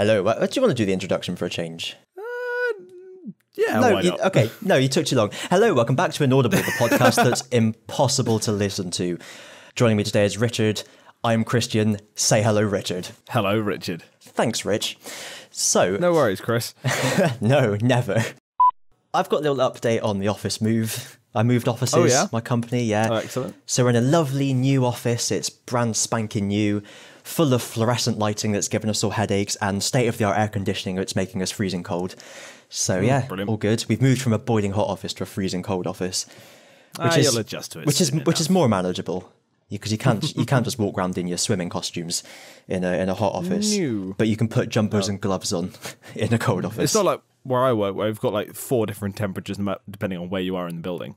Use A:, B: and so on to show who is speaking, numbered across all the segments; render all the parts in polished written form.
A: Hello. Do you want to do the introduction for a change?
B: Yeah,
A: No,
B: why not?
A: okay. No, you took too long. Hello, welcome back to Inaudible, the podcast that's impossible to listen to. Joining me today is Richard. I'm Christian. Say hello, Richard.
B: Hello, Richard.
A: Thanks, Rich. So...
B: No worries, Chris.
A: No, never. I've got a little update on the office move. I moved offices,
B: Oh, yeah?
A: my company, yeah.
B: Oh, excellent.
A: So we're in a lovely new office. It's brand spanking new, full of fluorescent lighting that's giving us all headaches and state-of-the-art air conditioning that's making us freezing cold. So yeah,
B: brilliant.
A: All good. We've moved from a boiling hot office to a freezing cold office,
B: You'll adjust to it.
A: which is more manageable because you can't just walk around in your swimming costumes in a hot office.
B: No.
A: But you can put jumpers and gloves on in a cold office.
B: It's not like where I work, where we've got like 4 different temperatures depending on where you are in the building.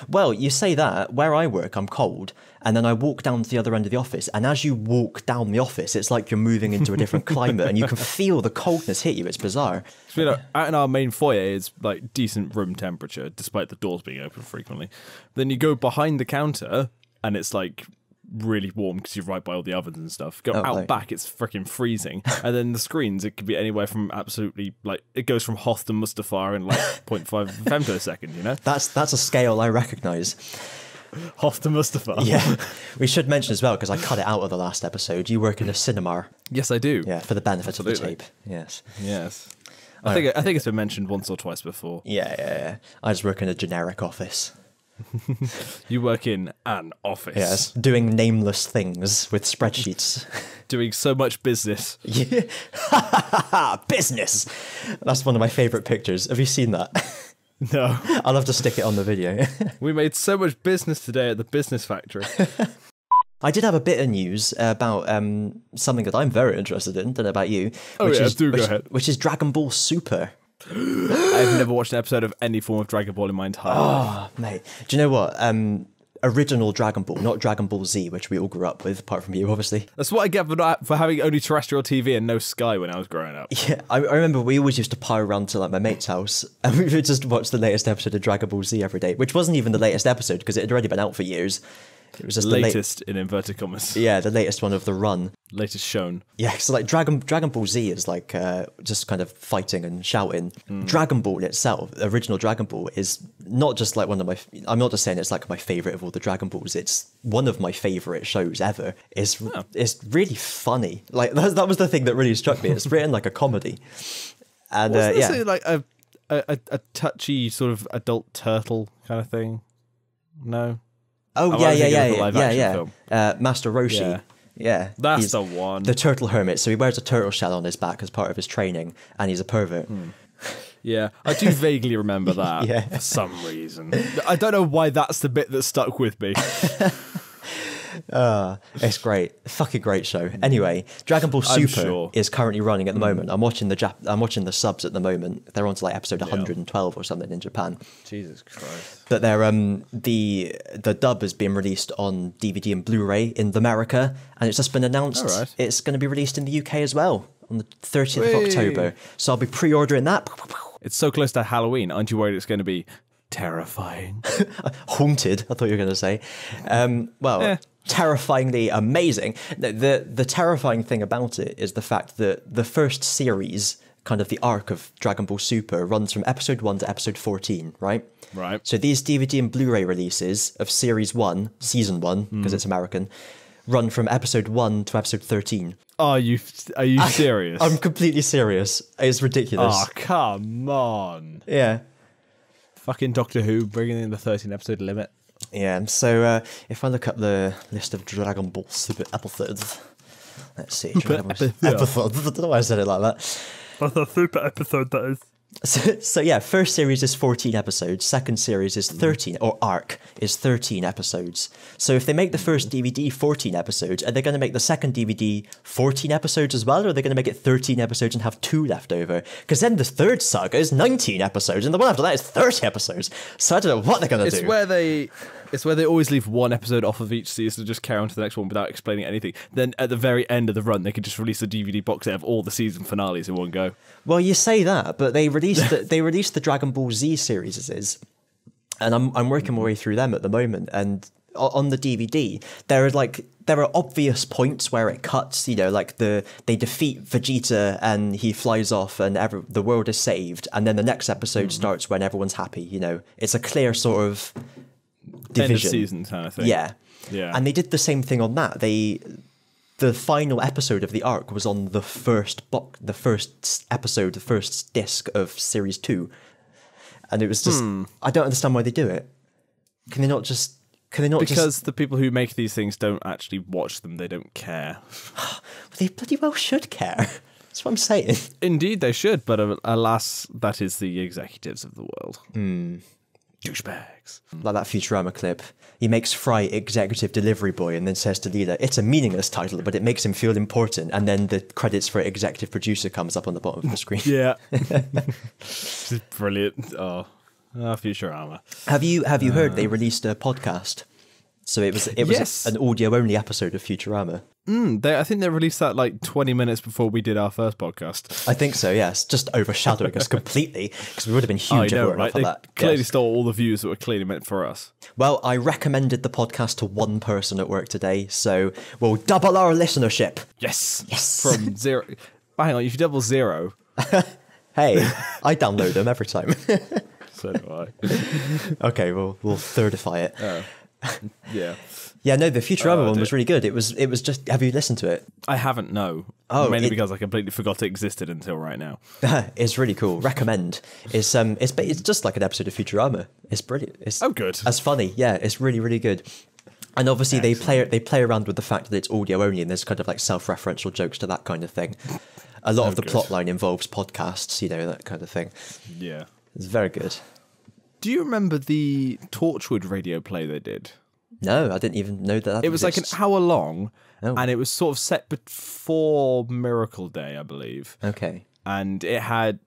A: Well, you say that. Where I work, I'm cold, and then I walk down to the other end of the office, and as you walk down the office, it's like you're moving into a different climate, and you can feel the coldness hit you. It's bizarre.
B: So, out in our main foyer, it's like decent room temperature, despite the doors being open frequently. Then you go behind the counter, and it's like really warm because you're right by all the ovens and stuff. Go out back, it's freaking freezing. And then the screens, it could be anywhere from absolutely, like, it goes from Hoth to Mustafar in like 0.5 femtosecond, you know?
A: That's a scale I recognise.
B: Hoth to Mustafar.
A: Yeah, we should mention as well, because I cut it out of the last episode, you work in a cinema.
B: Yes, I do.
A: Yeah, for the benefit of the
B: Absolutely.
A: tape. Yes.
B: Yes. I think it's been mentioned once or twice before.
A: Yeah. I just work in a generic office.
B: You work in an office.
A: Yes, doing nameless things with spreadsheets.
B: Doing so much business.
A: Yeah. Business. That's one of my favourite pictures. Have you seen that?
B: No.
A: I'll have to stick it on the video.
B: We made so much business today at the business factory.
A: I did have a bit of news about something that I'm very interested in. Don't know about you.
B: Oh, yeah, do go ahead.
A: Which is Dragon Ball Super.
B: I've never watched an episode of any form of Dragon Ball in my entire life.
A: Oh, mate. Do you know what? Original Dragon Ball, not Dragon Ball Z, which we all grew up with, apart from you, obviously.
B: That's what I get for having only terrestrial TV and no Sky when I was growing up.
A: Yeah, I remember we always used to power around to like my mate's house and we would just watch the latest episode of Dragon Ball Z every day, which wasn't even the latest episode because it had already been out for years. It was just
B: latest in inverted commas.
A: Yeah, the latest one of the run.
B: Latest shown.
A: Yeah, so like Dragon Ball Z is like just kind of fighting and shouting. Dragon Ball itself, original Dragon Ball, is not just like one of my... I'm not just saying it's like my favourite of all the Dragon Balls. It's one of my favourite shows ever. It's really funny. Like that was the thing that really struck me. It's written like a comedy. And
B: Wasn't
A: yeah.
B: this like a touchy sort of adult turtle kind of thing? No?
A: Oh,
B: I'm
A: yeah.
B: thinking of the live action film.
A: Master Roshi.
B: Yeah.
A: Yeah.
B: That's
A: he's
B: the one.
A: The turtle hermit. So he wears a turtle shell on his back as part of his training, and he's a pervert.
B: Yeah, I do vaguely remember that
A: Yeah.
B: for some reason. I don't know why that's the bit that stuck with me.
A: It's great. Fucking great show. Anyway, Dragon Ball Super
B: sure.
A: is currently running at the moment. I'm watching the subs at the moment. They're on to like episode 112 or something in Japan.
B: Jesus Christ.
A: But they're the dub has been released on DVD and Blu-ray in America, and it's just been announced it's going to be released in the UK as well on the 30th of October. So I'll be pre-ordering that.
B: It's so close to Halloween. Aren't you worried it's going to be terrifying?
A: Haunted, I thought you were going to say. Terrifyingly amazing. The terrifying thing about it is the fact that the first series, kind of the arc of Dragon Ball Super, runs from episode 1 to episode 14, right?
B: Right.
A: So these DVD and Blu-ray releases of series 1, season 1, because it's American, run from episode 1 to episode 13.
B: Are you serious?
A: I'm completely serious. It's ridiculous.
B: Oh, come on.
A: Yeah.
B: Fucking Doctor Who bringing in the 13 episode limit.
A: Yeah, so if I look up the list of Dragon Ball Super episodes, let's see. Episodes. I don't know why I said it like that.
B: That's a super episode, that is.
A: So yeah, first series is 14 episodes, second series is 13, or arc is 13 episodes. So if they make the first DVD 14 episodes, are they going to make the second DVD 14 episodes as well, or are they going to make it 13 episodes and have 2 left over? Because then the third saga is 19 episodes, and the one after that is 30 episodes. So I don't know what they're going to do.
B: It's where they always leave one episode off of each season to just carry on to the next one without explaining anything. Then at the very end of the run, they could just release a DVD box set of all the season finales in one go.
A: Well, you say that, but they released the Dragon Ball Z series, and I'm working my way through them at the moment, and on the DVD, there are obvious points where it cuts. Like they defeat Vegeta and he flies off and the world is saved, and then the next episode starts when everyone's happy. It's a clear sort of division.
B: End of season kind of thing.
A: Yeah.
B: Yeah.
A: And they did the same thing on that. The final episode of the arc was on the first episode, the first disc of series 2, and it was just I don't understand why they do it. Can they not just?
B: Because the people who make these things don't actually watch them. They don't care.
A: They bloody well should care. That's what I'm saying.
B: Indeed, they should, but alas, that is the executives of the world. Douchebags.
A: Like that Futurama clip. He makes Fry executive delivery boy and then says to Leela, it's a meaningless title, but it makes him feel important. And then the credits for executive producer comes up on the bottom of the screen.
B: Yeah. This is brilliant. Oh, Futurama.
A: Have you heard they released a podcast? So it was
B: Yes.
A: an audio-only episode of Futurama.
B: I think they released that like 20 minutes before we did our first podcast.
A: I think so, yes. Just overshadowing us completely, because we would have been huge if it weren't for that.
B: They clearly
A: Yes.
B: stole all the views that were clearly meant for us.
A: Well, I recommended the podcast to one person at work today, so we'll double our listenership.
B: Yes.
A: Yes.
B: From 0. Hang on, if you double 0.
A: Hey, I download them every time.
B: So do I.
A: Okay, we'll thirdify it.
B: Yeah.
A: Yeah, no, the Futurama one
B: dear.
A: was really good. It was just. Have you listened to it?
B: I haven't, no.
A: Oh,
B: mainly because I completely forgot it existed until right now.
A: It's really cool. Recommend. It's just like an episode of Futurama. It's brilliant. It's
B: Good.
A: As funny. Yeah, it's really really good. And obviously they play around with the fact that it's audio only, and there's kind of like self-referential jokes to that kind of thing. A lot of the plot line involves podcasts, that kind of thing.
B: Yeah.
A: It's very good.
B: Do you remember the Torchwood radio play they did?
A: No, I didn't even know that.
B: It was like an hour long,
A: Oh.
B: and it was sort of set before Miracle Day, I believe.
A: Okay.
B: And it had...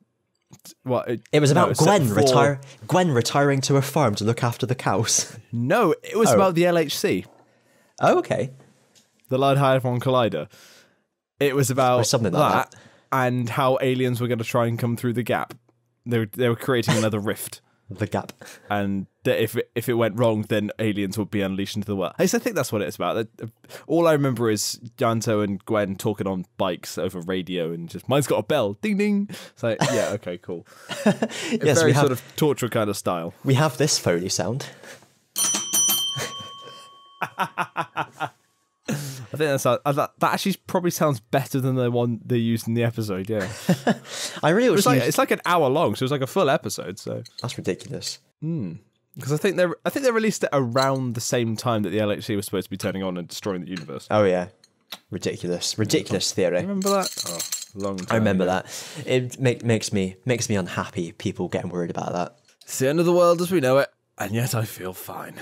A: It was about
B: set before-
A: Gwen retiring to a farm to look after the cows.
B: No, it was about the LHC,
A: Oh, okay.
B: the Large Hadron Collider. It was about
A: something like that.
B: and how aliens were going to try and come through the gap. They were creating another rift.
A: The gap.
B: And that if it went wrong, then aliens would be unleashed into the world. I think that's what it's about. All I remember is Yanto and Gwen talking on bikes over radio, and just mine's got a bell, ding ding. It's like, yeah, okay, cool.
A: Yes,
B: very
A: we have
B: sort of torture kind of style.
A: we have this Foley sound.
B: I think that actually probably sounds better than the one they used in the episode. Yeah,
A: I really wish
B: it's like an hour long, so it's like a full episode. So
A: that's ridiculous.
B: because I think they released it around the same time that the LHC was supposed to be turning on and destroying the universe.
A: Oh yeah, ridiculous theory.
B: Remember that? Oh, long time.
A: I remember
B: ago.
A: that. It makes me unhappy. People getting worried about that.
B: It's the end of the world as we know it, and yet I feel fine.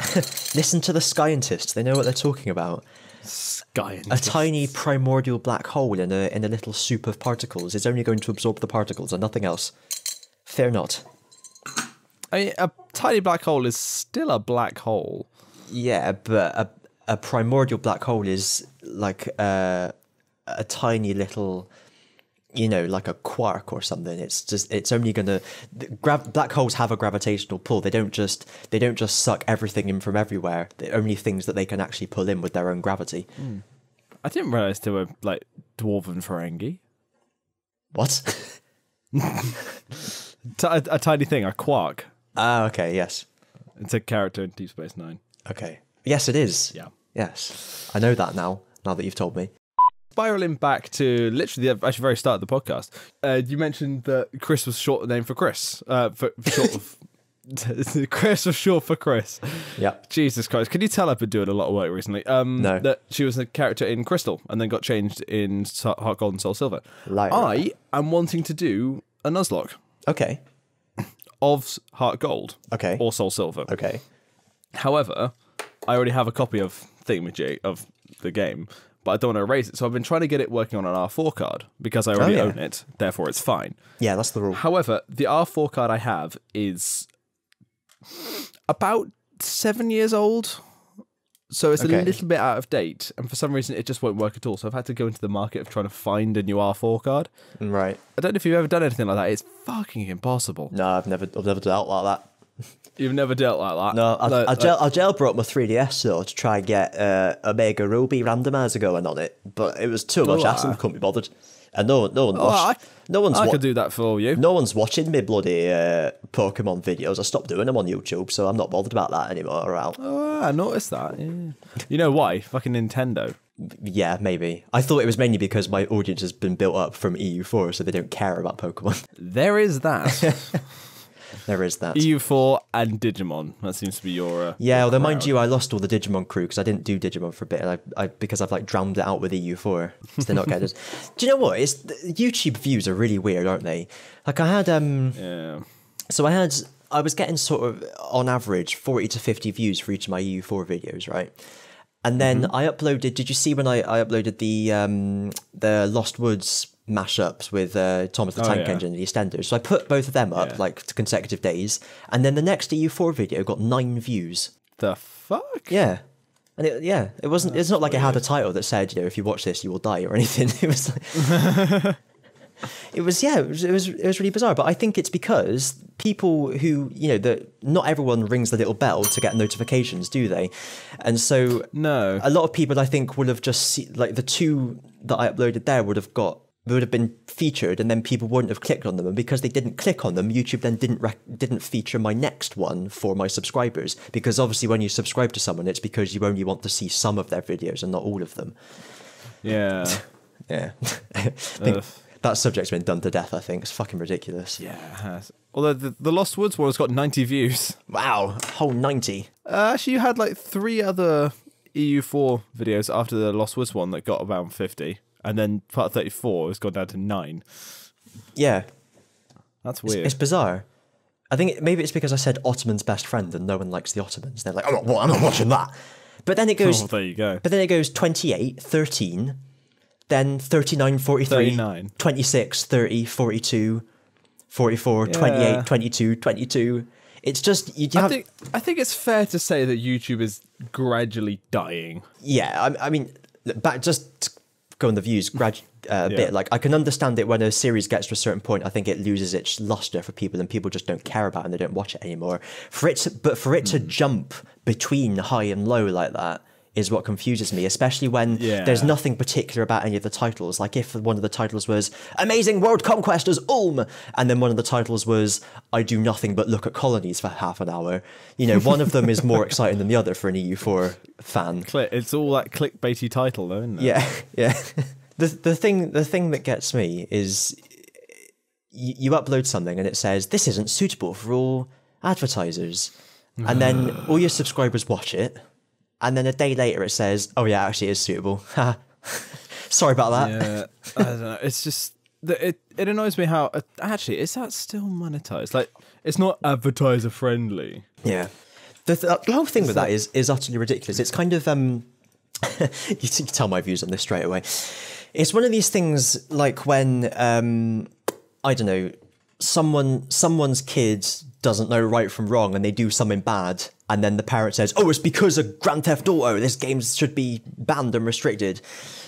A: Listen to the scientists. They know what they're talking about. A tiny primordial black hole in a little soup of particles is only going to absorb the particles and nothing else. Fear not.
B: I mean, a tiny black hole is still a black hole.
A: Yeah, but a primordial black hole is like a tiny little, like a quark or something. It's only gonna black holes have a gravitational pull. They don't just suck everything in from everywhere. They're only things that they can actually pull in with their own gravity.
B: I didn't realize they were like dwarven Ferengi.
A: What?
B: A tiny thing, a quark.
A: Ah, okay, yes.
B: It's a character in Deep Space Nine.
A: Okay. Yes, it is.
B: Yeah.
A: Yes. I know that now that you've told me.
B: Spiraling back to literally the very start of the podcast, you mentioned that Chris was short name for Chris. Chris was short for Chris.
A: Yeah.
B: Jesus Christ. Can you tell I've been doing a lot of work recently?
A: No.
B: That she was a character in Crystal and then got changed in Heart Gold and Soul Silver.
A: Lyra.
B: I am wanting to do a Nuzlocke
A: Okay.
B: of Heart Gold
A: Okay.
B: or Soul Silver.
A: Okay.
B: However, I already have a copy of Thingamajig of the game, but I don't want to erase it. So I've been trying to get it working on an R4 card because I already own it. Therefore, it's fine.
A: Yeah, that's the rule.
B: However, the R4 card I have is about 7 years old. So it's a little bit out of date. And for some reason, it just won't work at all. So I've had to go into the market of trying to find a new R4 card.
A: Right.
B: I don't know if you've ever done anything like that. It's fucking impossible.
A: No, I've never done out like that.
B: You've never dealt like that.
A: No, I jailbroke my 3DS though to try and get a Mega Ruby randomizer going on it, but it was too much hassle. Couldn't be bothered, and no one watched.
B: I could do that for you.
A: No one's watching me bloody Pokemon videos. I stopped doing them on YouTube, so I'm not bothered about that anymore.
B: Oh, I noticed that. Yeah. You know why? Fucking Nintendo.
A: Yeah, maybe. I thought it was mainly because my audience has been built up from EU4, so they don't care about Pokemon.
B: There is that.
A: There is that.
B: EU4 and Digimon. That seems to be your.
A: Yeah, although mind you, I lost all the Digimon crew because I didn't do Digimon for a bit. Because I've like drowned it out with EU4. So they're not getting. Do you know what? YouTube views are really weird, aren't they? Like I had
B: Yeah.
A: So I was getting sort of on average 40 to 50 views for each of my EU4 videos, right? And then I uploaded. Did you see when I uploaded the Lost Woods mashups with Thomas the Tank Engine and the EastEnders? So I put both of them up like to consecutive days, and then the next EU4 video got 9 views.
B: The fuck?
A: Yeah, and it wasn't. It's not like it had a title that said, you know, if you watch this, you will die or anything. It was like. It was really bizarre, but I think it's because people who, you know, that not everyone rings the little bell to get notifications, do they? And so
B: no,
A: a lot of people I think would have just like the 2 that I uploaded there would have been featured, and then people wouldn't have clicked on them, and because they didn't click on them, YouTube then didn't feature my next one for my subscribers, because obviously when you subscribe to someone, it's because you only want to see some of their videos and not all of them.
B: Yeah.
A: Yeah. I think that subject's been done to death, I think. It's fucking ridiculous.
B: Yeah, it has. Although the Lost Woods one has got 90 views.
A: Wow, a whole 90.
B: Actually, you had like 3 other EU4 videos after the Lost Woods one that got around 50. And then part 34 has gone down to 9.
A: Yeah.
B: That's weird.
A: It's bizarre. I think maybe it's because I said Ottoman's best friend and no one likes the Ottomans. They're like, I'm not watching that. But then it goes...
B: Oh, there you go.
A: But then it goes 28, 13... Then 39, 43,
B: 39.
A: 26, 30, 42, 44, 28, 22, 22. It's just...
B: I think it's fair to say that YouTube is gradually dying.
A: Yeah, I mean, just to go on the views a bit. Like, I can understand it when a series gets to a certain point. I think it loses its luster for people, and people just don't care about it and they don't watch it anymore. For it to jump between high and low like that is what confuses me, especially when there's nothing particular about any of the titles. Like if one of the titles was Amazing World Conquestors Ulm, and then one of the titles was I do nothing but look at colonies for half an hour. You know, one of them is more exciting than the other for an EU4 fan.
B: It's all that clickbaity title though, isn't it?
A: Yeah, yeah. The thing that gets me is you upload something and it says this isn't suitable for all advertisers. And then all your subscribers watch it. And then a day later it says, oh yeah, actually it is suitable. Sorry about that.
B: Yeah, I don't know. It's just, it annoys me how, actually, is that still monetized? Like, it's not advertiser friendly.
A: Yeah. The whole thing with that is utterly ridiculous. It's kind of, you can tell my views on this straight away. It's one of these things like when, I don't know, someone's kid doesn't know right from wrong and they do something bad, and then the parent says, oh, it's because of Grand Theft Auto, this game should be banned and restricted.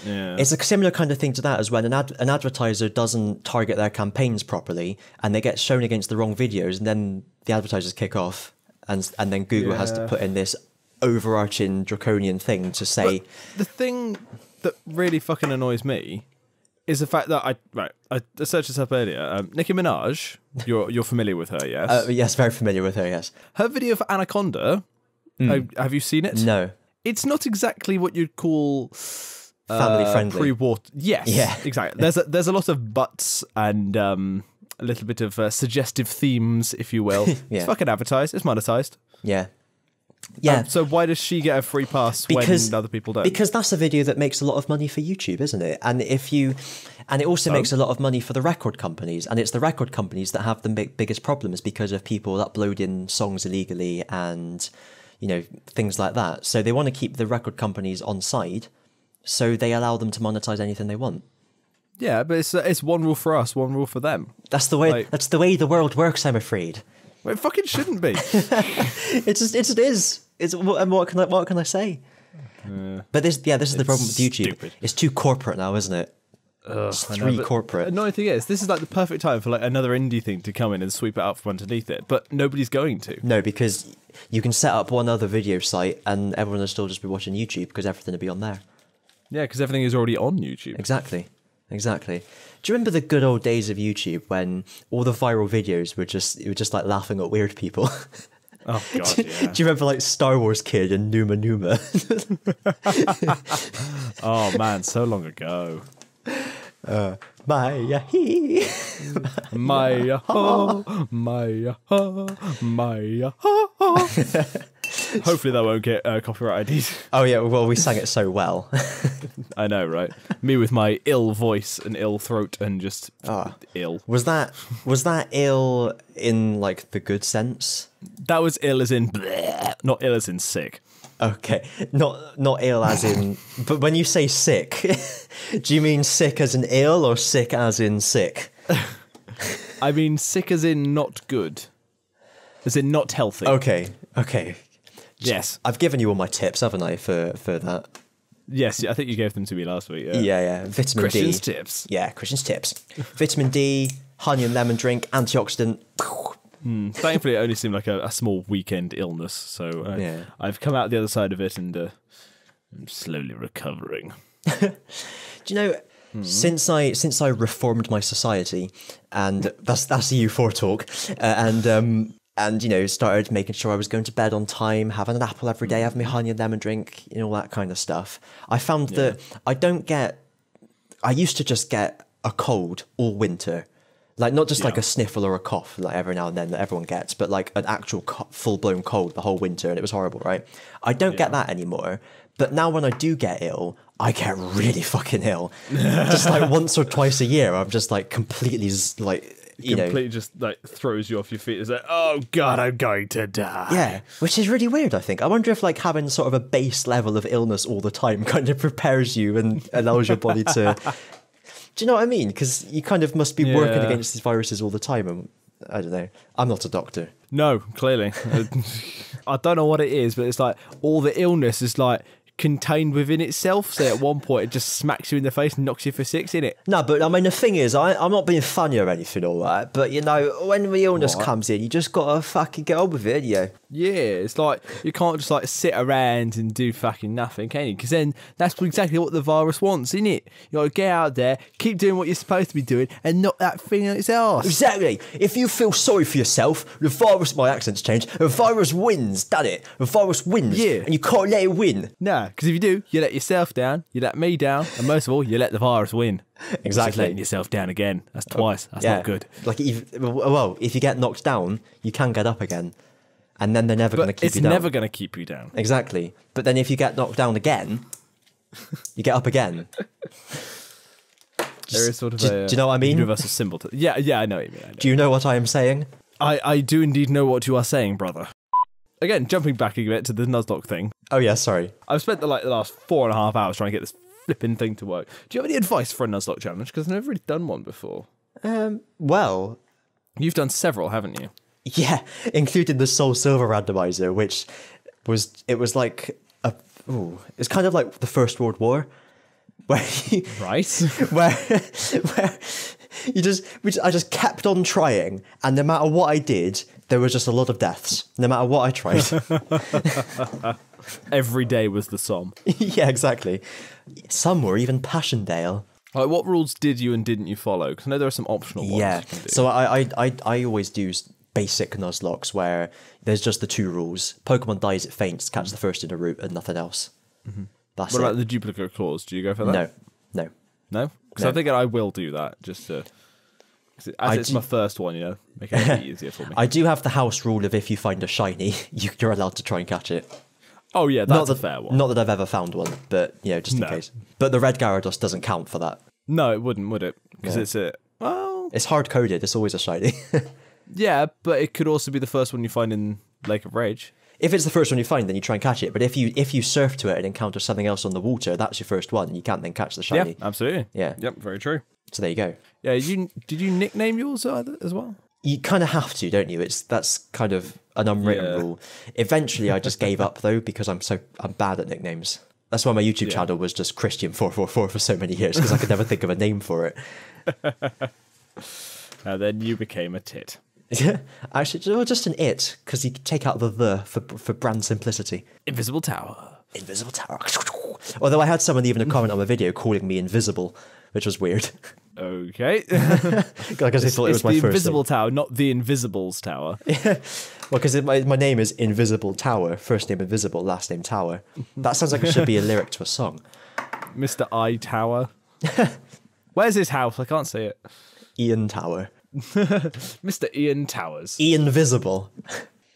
A: Yeah. It's a similar kind of thing to that, as when an advertiser doesn't target their campaigns properly and they get shown against the wrong videos, and then the advertisers kick off, and then Google has to put in this overarching draconian thing to say...
B: But the thing that really fucking annoys me is the fact that I searched this up earlier. Nicki Minaj, you're familiar with her, yes?
A: Yes, very familiar with her, yes.
B: Her video for Anaconda, have you seen it?
A: No.
B: It's not exactly what you'd call
A: family friendly.
B: Pre-water. Yes, yeah, exactly. There's a lot of butts and a little bit of suggestive themes, if you will. It's fucking advertised. It's monetized.
A: Yeah. Yeah.
B: So why does she get a free pass when other people don't?
A: Because that's a video that makes a lot of money for YouTube, isn't it? And it also makes a lot of money for the record companies, and it's the record companies that have the biggest problems because of people uploading songs illegally and, you know, things like that. So they want to keep the record companies on side, so they allow them to monetize anything they want.
B: Yeah, but it's one rule for us, one rule for them.
A: That's the way. That's the way the world works, I'm afraid.
B: Well, it fucking shouldn't be.
A: It is. And what can I say? But this is the problem with YouTube.
B: Stupid.
A: It's too corporate now, isn't it? It's 3 corporate.
B: Annoying thing is, this is like the perfect time for like another indie thing to come in and sweep it out from underneath it, but nobody's going to.
A: No, because you can set up one other video site and everyone will still just be watching YouTube because everything will be on there.
B: Yeah, because everything is already on YouTube.
A: Exactly. Do you remember the good old days of YouTube when all the viral videos were just like laughing at weird people?
B: Oh god, yeah.
A: Do you remember like Star Wars Kid and Numa Numa?
B: Oh man, so long ago.
A: Maya hee.
B: Maya ho, Maya ho, Maya ho. Hopefully that won't get copyright IDs.
A: Oh yeah, well we sang it so well.
B: I know, right? Me with my ill voice and ill throat and just ill.
A: Was that ill in like the good sense?
B: That was ill as in bleh, not ill as in sick.
A: Okay, not ill as in. But when you say sick, do you mean sick as in ill or sick as in sick?
B: I mean sick as in not good, as in not healthy.
A: Okay.
B: Yes,
A: I've given you all my tips, haven't I, for that?
B: Yes, I think you gave them to me last week.
A: Yeah. Vitamin
B: Christian's
A: D.
B: tips.
A: Yeah, Christian's tips. Vitamin D, honey and lemon drink, antioxidant.
B: Thankfully, it only seemed like a small weekend illness, so I've come out the other side of it and I'm slowly recovering.
A: Do you know? Since I reformed my society, and that's the U4 talk, and you know, started making sure I was going to bed on time, having an apple every day, having my honey and lemon drink, you know, all that kind of stuff. I found that I used to just get a cold all winter. Like, not just like a sniffle or a cough, like every now and then that everyone gets, but like an actual full-blown cold the whole winter, and it was horrible, right? I don't get that anymore, but now when I do get ill, I get really fucking ill. Just like once or twice a year, I'm just like completely like...
B: completely just like throws you off your feet. It's like, oh god, I'm going to die.
A: Yeah, which is really weird, I think. I wonder if like having sort of a base level of illness all the time kind of prepares you and allows your body to... Do you know what I mean? Because you kind of must be working against these viruses all the time. And I don't know. I'm not a doctor.
B: No, clearly. I don't know what it is, but it's like all the illness is like contained within itself. So at one point it just smacks you in the face and knocks you for 6, innit?
A: No, but I mean, the thing is, I'm not being funny or anything, all right? But, you know, when the illness comes in, you just got to fucking get on with it, yeah.
B: Yeah, it's like you can't just like sit around and do fucking nothing, can you? Because then that's exactly what the virus wants, isn't it? You got to get out there, keep doing what you're supposed to be doing, and knock that thing on its arse.
A: Exactly. If you feel sorry for yourself, the virus, my accent's changed, the virus wins, done it. The virus wins.
B: Yeah.
A: And you can't let it win.
B: Nah, because if you do, you let yourself down, you let me down, and most of all, you let the virus win.
A: Exactly.
B: Just letting yourself down again. That's twice. That's not good.
A: Like, if you get knocked down, you can get up again. And then they're never going to keep you down.
B: It's never going to keep you down.
A: Exactly. But then if you get knocked down again, you get up again.
B: There is sort of
A: do you know what I mean?
B: Universal symbol. Yeah, I know what you mean.
A: Do you know what I am saying?
B: I do indeed know what you are saying, brother. Again, jumping back a bit to the Nuzlocke thing.
A: Oh yeah, sorry.
B: I've spent the last 4.5 hours trying to get this flipping thing to work. Do you have any advice for a Nuzlocke challenge? Because I've never really done one before.
A: Well...
B: You've done several, haven't you?
A: Yeah, including the Soul Silver randomizer, which was like it's kind of like the First World War, where I just kept on trying, and no matter what I did, there was just a lot of deaths. No matter what I tried,
B: every day was the Somme.
A: Yeah, exactly. Some were even Passchendaele.
B: Like, what rules did you and didn't you follow? Because I know there are some optional ones.
A: Yeah, so I always do basic Nuzlocks where there's just the 2 rules. Pokemon dies, it faints, catch the first in a route, and nothing else. Mm-hmm. That's
B: what about the duplicate clause? Do you go for that?
A: No.
B: No? Because I think I will do that, just to... it's my first one, you know, make it a bit easier for me.
A: I do have the house rule of if you find a shiny, you're allowed to try and catch it.
B: Oh yeah, that's a fair one.
A: Not that I've ever found one, but, you know, just in case. But the red Gyarados doesn't count for that.
B: No, it wouldn't, would it? Because
A: it's hard-coded, it's always a shiny.
B: Yeah, but it could also be the first one you find in Lake of Rage.
A: If it's the first one you find, then you try and catch it. But if you surf to it and encounter something else on the water, that's your first one. You can't then catch the shiny.
B: Yeah, absolutely.
A: Yeah.
B: Yep, very true.
A: So there you go.
B: Yeah, did you nickname yours as well?
A: You kind of have to, don't you? That's kind of an unwritten rule. Eventually, I just gave up though because I'm bad at nicknames. That's why my YouTube channel was just Christian444 for so many years, because I could never think of a name for it.
B: And then you became a tit.
A: Actually, just an it, because you take out the for brand simplicity.
B: Invisible Tower.
A: Invisible Tower. Although I had someone even a comment on my video calling me invisible, which was weird.
B: Okay.
A: Because they thought it was my
B: the
A: first
B: Invisible
A: name.
B: Tower, not the Invisibles Tower.
A: Well, because my name is Invisible Tower, first name Invisible, last name Tower. That sounds like it should be a lyric to a song.
B: Mr. I Tower. Where's his house? I can't see it.
A: Ian Tower.
B: Mr. Ian Towers.
A: Ian Visible.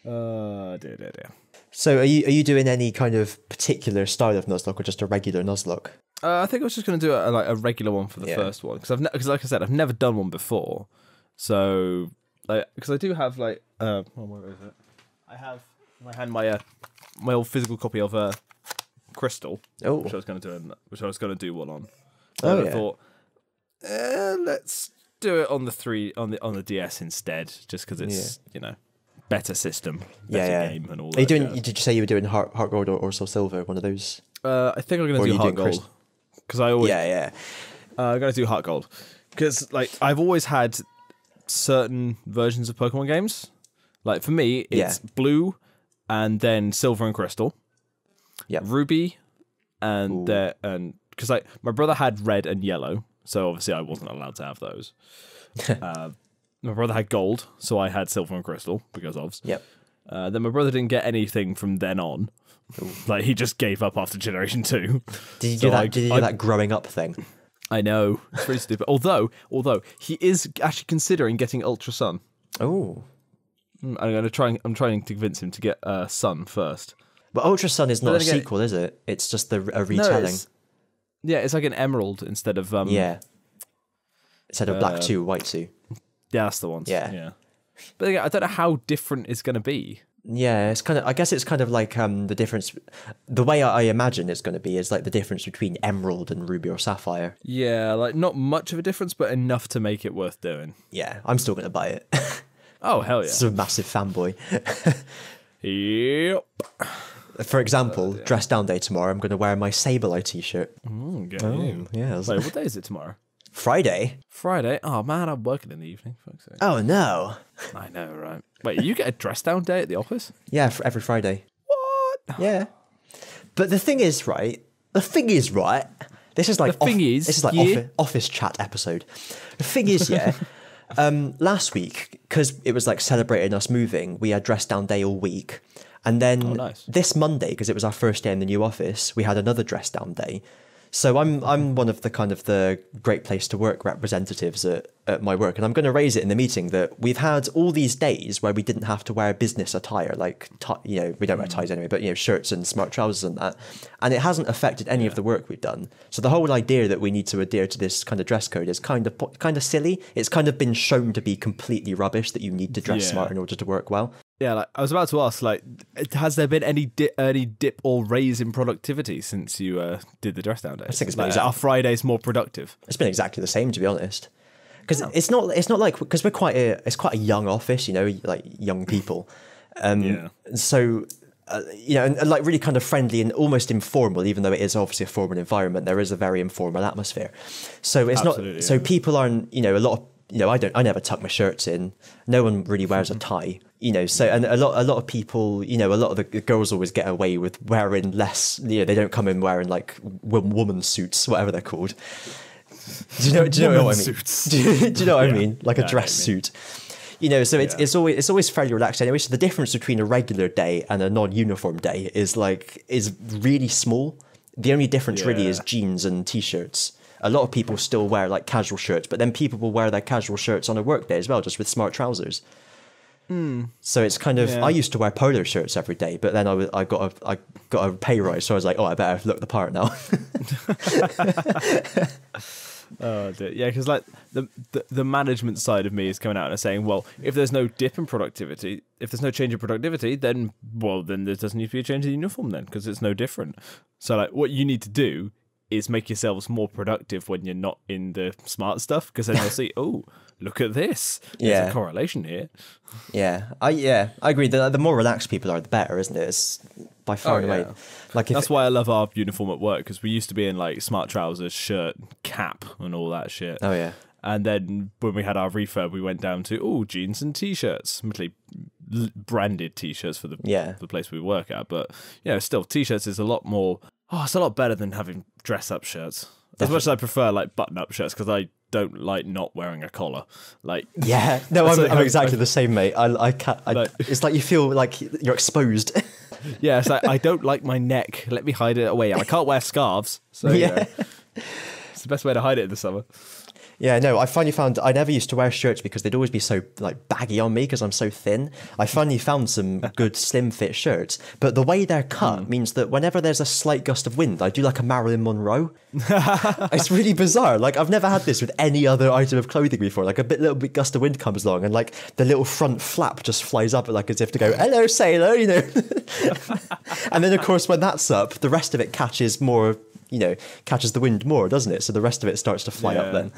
B: Dear.
A: So are you doing any kind of particular style of Nuzlocke or just a regular Nuzlocke?
B: I think I was just going to do a regular one for the first one, because like I said, I've never done one before. So, because I do have where is it? I have in my hand my old physical copy of Crystal, which I was going to do one on. I thought, let's do it on the DS instead, just because it's better system, better game, and all. Are you doing?
A: Did you say you were doing Heart Gold or Soul Silver? One of those?
B: I think I'm going to do Heart Gold, because I always I'm going to do Heart Gold, because I've always had certain versions of Pokemon games. Like for me, it's Blue, and then Silver and Crystal, Ruby, and because my brother had Red and Yellow, so obviously I wasn't allowed to have those. My brother had Gold, so I had Silver and Crystal because of.
A: Yep.
B: Then my brother didn't get anything from then on. He just gave up after Generation 2.
A: Did you do that? Did you do that growing up thing?
B: I know, it's pretty stupid. Although he is actually considering getting Ultra Sun.
A: Oh.
B: I'm trying to convince him to get Sun first.
A: But Ultra Sun is not a sequel, is it? It's just a retelling.
B: No, it's like an Emerald instead of
A: instead of Black 2, White 2.
B: Yeah, that's the one.
A: Yeah.
B: But again, I don't know how different it's going to be.
A: Yeah, it's kind of. I guess it's kind of like the difference. The way I imagine it's going to be is like the difference between Emerald and Ruby or Sapphire.
B: Yeah, not much of a difference, but enough to make it worth doing.
A: Yeah, I'm still going to buy it.
B: Oh hell yeah!
A: It's a massive fanboy.
B: Yep.
A: For example, dress down day tomorrow. I'm going to wear my Sableye t-shirt.
B: Yeah. Wait, what day is it tomorrow?
A: Friday.
B: Oh man, I'm working in the evening. Fuck's sake.
A: Oh no.
B: I know, right? Wait, you get a dress down day at the office?
A: Yeah, for every Friday.
B: What?
A: Yeah. But the thing is, right? This is like office chat episode. The thing is, last week, because it was like celebrating us moving, we had dress down day all week. And then this Monday, because it was our first day in the new office, we had another dress down day. So I'm one of the kind of the great place to work representatives at my work, and I'm going to raise it in the meeting that we've had all these days where we didn't have to wear business attire, like we don't wear ties anyway, but shirts and smart trousers and that, and it hasn't affected any of the work we've done. So the whole idea that we need to adhere to this kind of dress code is kind of silly. It's kind of been shown to be completely rubbish that you need to dress smart in order to work well.
B: Yeah, I was about to ask, has there been any dip or raise in productivity since you did the dress down days?
A: I think it's been
B: are Fridays more productive?
A: It's been exactly the same, to be honest. Because it's not like, because it's quite a young office, like young people. So, and like really kind of friendly and almost informal, even though it is obviously a formal environment, there is a very informal atmosphere. So it's so people aren't, a lot of, I never tuck my shirts in. No one really wears a tie, so, and a lot of people, a lot of the girls always get away with wearing less, they don't come in wearing like woman suits, whatever they're called. Do you know what I mean?
B: Suits.
A: Do you know what I mean? Like a dress suit. So it's always fairly relaxed anyway. So the difference between a regular day and a non-uniform day is really small. The only difference really is jeans and t-shirts. A lot of people still wear like casual shirts, but then people will wear their casual shirts on a work day as well, just with smart trousers. So it's kind of, I used to wear polo shirts every day, but then I got a pay rise, so I was like, I better look the part now.
B: Oh dear. Yeah, because like the management side of me is coming out and saying, well, if there's no dip in productivity, if there's no change in productivity, then there doesn't need to be a change in the uniform then, because it's no different. So like what you need to do is make yourselves more productive when you're not in the smart stuff, because then they'll see, oh, look at this. There's a correlation here.
A: I agree. The more relaxed people are, the better, isn't it? by far and away.
B: Yeah.
A: Like
B: That's why I love our uniform at work, because we used to be in like smart trousers, shirt, cap, and all that shit.
A: Oh yeah.
B: And then when we had our refurb, we went down to jeans and t-shirts, literally branded t-shirts for the place we work at. But still, t-shirts is a lot more. Oh, it's a lot better than having dress-up shirts. Definitely. As much as I prefer like button-up shirts, because I don't like not wearing a collar. Like
A: no, I'm exactly the same, mate. I can't. It's like you feel like you're exposed.
B: Yeah, it's like I don't like my neck. Let me hide it away. I can't wear scarves, so it's the best way to hide it in the summer.
A: Yeah, no, I finally found I never used to wear shirts because they'd always be so like baggy on me because I'm so thin. I finally found some good slim fit shirts, but the way they're cut means that whenever there's a slight gust of wind, I do like a Marilyn Monroe. It's really bizarre. Like I've never had this with any other item of clothing before. Like little bit gust of wind comes along and like the little front flap just flies up like as if to go, "Hello, sailor," And then of course when that's up, the rest of it catches the wind more, doesn't it? So the rest of it starts to fly up then.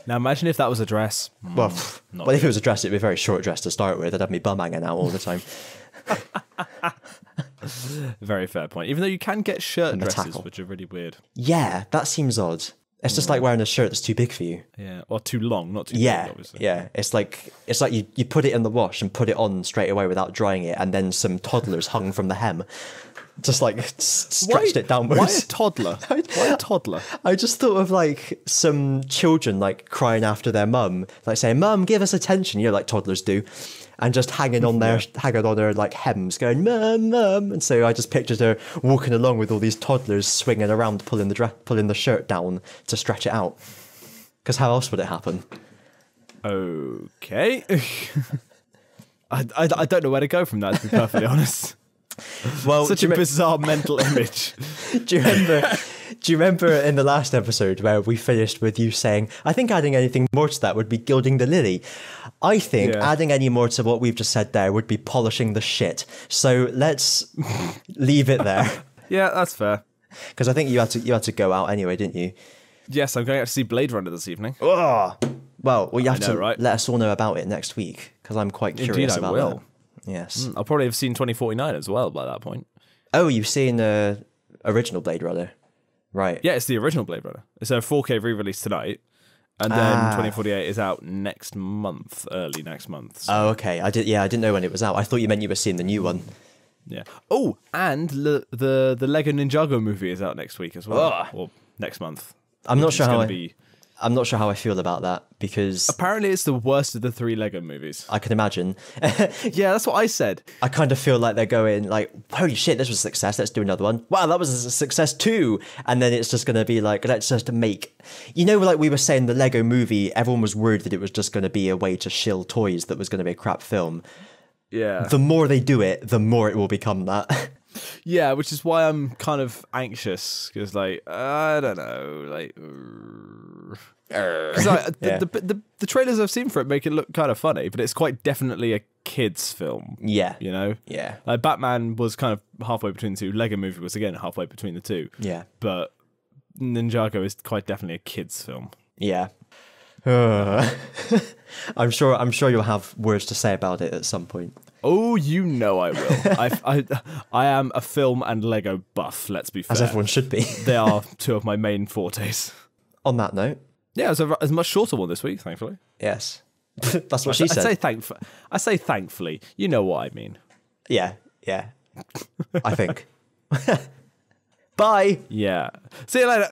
B: Now imagine if that was a dress.
A: Well, if it was a dress, it'd be a very short dress to start with. I'd have me bum hanging out all the time.
B: Very fair point. Even though you can get shirt dresses, which are really weird.
A: Yeah, that seems odd. It's just like wearing a shirt that's too big for you.
B: Yeah, or too long, not too big, obviously.
A: Yeah, it's like you put it in the wash and put it on straight away without drying it, and then some toddlers hung from the hem. Just like stretched it downwards.
B: Why a toddler? Why a toddler?
A: I just thought of like some children like crying after their mum, like saying, "Mum, give us attention," like toddlers do, and just hanging on their like hems, going, "Mum, mum." And so I just pictured her walking along with all these toddlers swinging around, pulling the shirt down to stretch it out. Because how else would it happen?
B: Okay. I don't know where to go from that, to be perfectly honest.
A: Well,
B: such a bizarre mental image.
A: Do you remember in the last episode where we finished with you saying, "I think adding anything more to that would be gilding the lily"? I think adding any more to what we've just said there would be polishing the shit. So let's leave it there.
B: Yeah, that's fair.
A: Because I think you had to go out anyway, didn't you?
B: Yes, I'm going out to see Blade Runner this evening.
A: Oh, well, you have to
B: right?
A: let us all know about it next week because I'm quite curious about that. Yes.
B: I'll probably have seen 2049 as well by that point.
A: Oh, you've seen the original Blade Runner? Right.
B: Yeah, it's the original Blade Runner. It's a 4K re-release tonight, and then 2048 is out next month, early next month. So.
A: Oh, okay. I didn't know when it was out. I thought you meant you were seeing the new one.
B: Yeah. Oh, and the Lego Ninjago movie is out next week as well, or next month.
A: I'm not sure how I feel about that because
B: apparently it's the worst of the 3 Lego movies.
A: I can imagine.
B: Yeah, that's what I said.
A: I kind of feel like they're going like, "Holy shit, this was a success. Let's do another one. Wow, that was a success too." And then it's just going to be like, let's just make, like we were saying, the Lego movie. Everyone was worried that it was just going to be a way to shill toys. That was going to be a crap film.
B: Yeah.
A: The more they do it, the more it will become that.
B: Yeah, which is why I'm kind of anxious because, like, I don't know, like, the trailers I've seen for it make it look kind of funny, but it's quite definitely a kids' film.
A: Yeah,
B: Yeah. Like Batman was kind of halfway between the two. Lego Movie was again halfway between the two.
A: Yeah,
B: but Ninjago is quite definitely a kids' film.
A: Yeah. I'm sure you'll have words to say about it at some point.
B: Oh, I will. I am a film and Lego buff, let's be fair.
A: As everyone should be.
B: They are two of my main fortes.
A: On that note.
B: Yeah, it's a much shorter one this week, thankfully.
A: Yes. That's what she said.
B: I say thankfully. You know what I mean.
A: Yeah. I think. Bye.
B: Yeah. See you later.